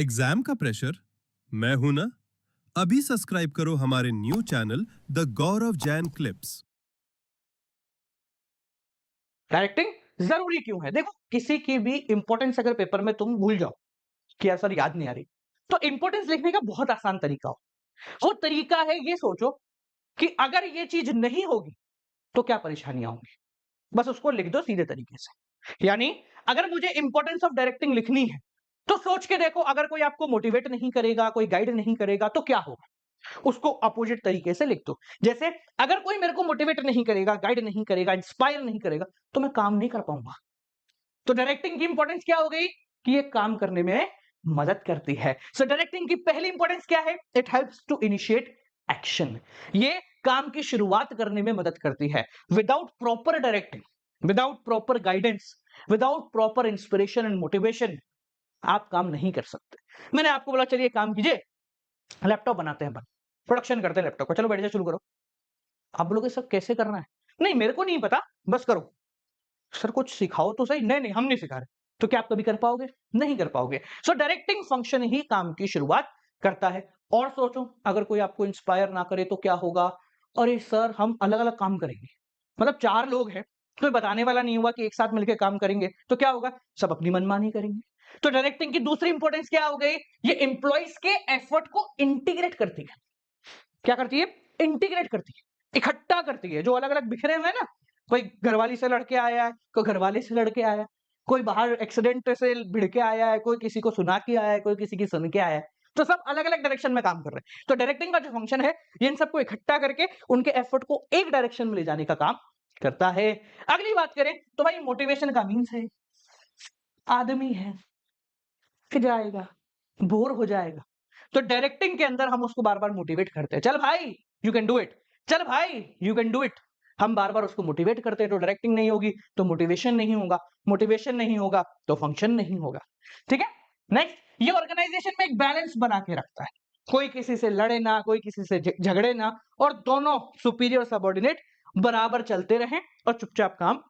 Exam का pressure? मैं हूं ना। अभी सब्सक्राइब करो हमारे new channel the Gaurav Jain clips. Directing जरूरी क्यों है? देखो, किसी की भी इंपॉर्टेंस अगर पेपर में तुम भूल जाओ कि यार सर याद नहीं आ रही, तो इंपॉर्टेंस लिखने का बहुत आसान तरीका वो तरीका है, ये सोचो कि अगर ये चीज नहीं होगी तो क्या परेशानियां होंगी। बस उसको लिख दो सीधे तरीके से। यानी अगर मुझे इंपॉर्टेंस ऑफ डायरेक्टिंग लिखनी है तो सोच के देखो, अगर कोई आपको मोटिवेट नहीं करेगा, कोई गाइड नहीं करेगा तो क्या होगा, उसको अपोजिट तरीके से लिख दो। जैसे अगर कोई मेरे को मोटिवेट नहीं करेगा, गाइड नहीं करेगा, इंस्पायर नहीं करेगा, तो मैं काम नहीं कर पाऊंगा। तो डायरेक्टिंग की इंपॉर्टेंस क्या हो गई कि ये काम करने में मदद करती है। सो डायरेक्टिंग की पहली इंपॉर्टेंस क्या है? It helps to initiate action. ये काम की शुरुआत करने में मदद करती है। Without proper directing, without proper guidance, without proper inspiration and motivation आप काम नहीं कर सकते। मैंने आपको बोला चलिए काम कीजिए, लैपटॉप बनाते हैं अपन, प्रोडक्शन करते हैं लैपटॉप का, चलो बैठ जाओ शुरू करो। आप बोलोगे सर कैसे करना है? नहीं मेरे को नहीं पता, बस करो। सर कुछ सिखाओ तो सही। नहीं नहीं, हम नहीं सिखा रहे। तो क्या आप कभी कर पाओगे? नहीं कर पाओगे। सो डायरेक्टिंग फंक्शन ही काम की शुरुआत करता है। और सोचो, अगर कोई आपको इंस्पायर ना करे तो क्या होगा? अरे सर हम अलग अलग काम करेंगे, मतलब चार लोग हैं, कोई बताने वाला नहीं हुआ कि एक साथ मिलकर काम करेंगे, तो क्या होगा? सब अपनी मनमानी करेंगे। तो डायरेक्टिंग की दूसरी इंपॉर्टेंस क्या हो गई? ये एम्प्लॉइज के एफर्ट को इंटीग्रेट करती है। क्या करती है? इंटीग्रेट करती है, इकट्ठा करती है। जो अलग अलग बिखरे हुए हैं ना, कोई घरवाली से लड़के आया है, कोई घरवाले से लड़के आया है, कोई बाहर एक्सीडेंट से भिड़ के आया है, कोई किसी को सुना के आया है, कोई किसी की सुन के आया है, तो सब अलग अलग डायरेक्शन में काम कर रहे हैं। तो डायरेक्टिंग का जो फंक्शन है, ये इन सबको इकट्ठा करके उनके एफर्ट को एक डायरेक्शन में ले जाने का काम करता है। अगली बात करें तो भाई मोटिवेशन का मीन्स है, आदमी है, थक जाएगा, बोर हो जाएगा, तो डायरेक्टिंग के अंदर हम उसको बार-बार मोटिवेट करते हैं। चल भाई यू कैन डू इट, चल भाई यू कैन डू इट। हम बार-बार उसको मोटिवेट करते हैं। तो डायरेक्टिंग नहीं होगी तो मोटिवेशन नहीं होगा, मोटिवेशन नहीं होगा तो फंक्शन नहीं होगा। ठीक है? नेक्स्ट, ये ऑर्गेनाइजेशन में एक बैलेंस बना के रखता है। कोई किसी से लड़े ना, कोई किसी से झगड़े ना, और दोनों सुपीरियर सबऑर्डिनेट बराबर चलते रहें और चुपचाप काम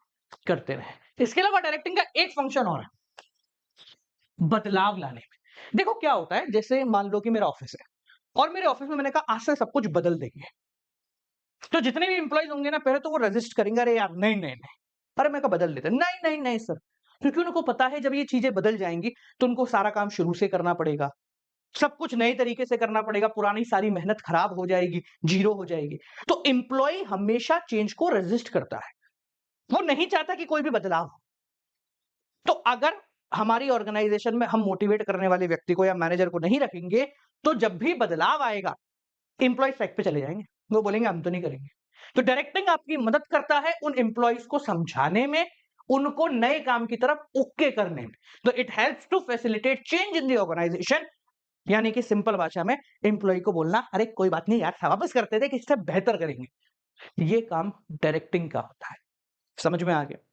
करते रहें। इसके अलावा डायरेक्टिंग का एक फंक्शन और है, बदलाव लाने में। देखो क्या होता है, जैसे मान लो कि मेरा ऑफिस है और मेरे ऑफिस में मैंने कहा आज से सब कुछ बदल देंगे। तो जितने भी एम्प्लॉइज होंगे ना, पहले तो वो रेजिस्ट करेंगे, अरे यार नहीं नहीं नहीं, अरे मैं कहा बदल देते, नहीं नहीं नहीं सर। क्योंकि उनको पता है जब ये चीजें बदल जाएंगी तो उनको सारा काम शुरू से करना पड़ेगा, सब कुछ नए तरीके से करना पड़ेगा, पुरानी सारी मेहनत खराब हो जाएगी, जीरो हो जाएगी। तो एम्प्लॉय हमेशा चेंज को रेजिस्ट करता है, वो नहीं चाहता कि कोई भी बदलाव हो। तो अगर हमारी ऑर्गेनाइजेशन में हम मोटिवेट करने वाले व्यक्ति को या मैनेजर को नहीं रखेंगे, तो जब भी बदलाव आएगा एम्प्लॉय साइड पे चले जाएंगे, वो बोलेंगे हम तो नहीं करेंगे। तो डायरेक्टिंग आपकी मदद करता है उन एम्प्लॉयज को समझाने में, उनको नए काम की तरफ ओके करने में। तो it helps to facilitate change in the organisation. यानी कि सिंपल भाषा में एम्प्लॉय को बोलना, अरे कोई बात नहीं यार, वापस करते थे कि इससे बेहतर करेंगे। ये काम डायरेक्टिंग का होता है। समझ में आ गया?